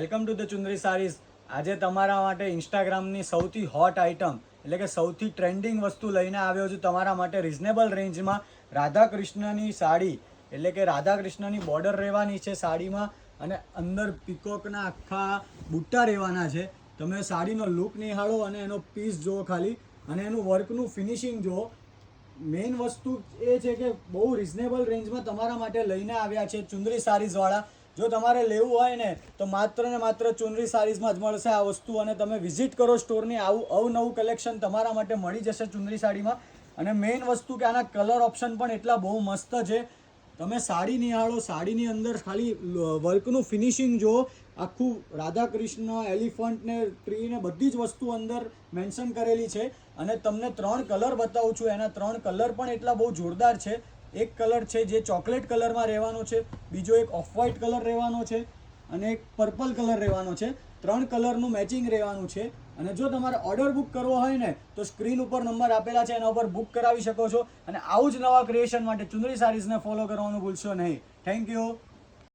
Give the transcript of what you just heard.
Welcome to the Chundari saris. આજે તમારા માટે ઇન્સ્ટાગ્રામની સૌથી હોટ આઇટમ એટલે કે સૌથી ટ્રેન્ડિંગ વસ્તુ લઈને આવ્યો છું તમારા માટે રિઝનેબલ રેન્જમાં। રાધાકૃષ્ણની સાડી એટલે કે રાધાકૃષ્ણની બોર્ડર રહેવાની છે સાડીમાં અને અંદર પીકોકના આખા બુટ્ટા રહેવાના છે। તમે સાડીનો લુક નિહાળો અને એનો પીસ જુઓ ખાલી, અને એનું વર્કનું ફિનિશિંગ જુઓ। મેઇન વસ્તુ એ છે કે બહુ રિઝનેબલ રેન્જમાં તમારા માટે લઈને આવ્યા છે ચુંદરી સારીઝવાળા। જો તમારે લેવું હોય ને તો માત્ર ને માત્ર ચુંદરી સારીઝમાં જ મળશે આ વસ્તુ, અને તમે વિઝિટ કરો સ્ટોરની, આવું અવનવું કલેક્શન તમારા માટે મળી જશે ચુંદરી સાડીમાં। અને મેઇન વસ્તુ કે આના કલર ઓપ્શન પણ એટલા બહુ મસ્ત છે। તમે સાડી નિહાળો, સાડીની અંદર ખાલી વર્કનું ફિનિશિંગ જુઓ। આખું રાધાકૃષ્ણ, એલિફન્ટ ને ટ્રી ને બધી જ વસ્તુ અંદર મેન્શન કરેલી છે। અને તમને 3 કલર બતાવું છું, એના 3 કલર પણ એટલા બહુ જોરદાર છે। એક કલર છે જે ચોકલેટ કલરમાં રહેવાનો છે, બીજો એક ઓફ વ્હાઇટ કલર રહેવાનો છે અને એક પર્પલ કલર રહેવાનો છે। 3 કલરનું મેચિંગ રહેવાનું છે। અને જો તમારે ઓર્ડર બુક કરવો હોય ને તો સ્ક્રીન ઉપર નંબર આપેલા છે, એના ઉપર બુક કરાવી શકો છો। અને આવું જ નવા ક્રિએશન માટે ચુંદરી સારીઝને ફોલો કરવાનું ભૂલશો નહીં। Thank you.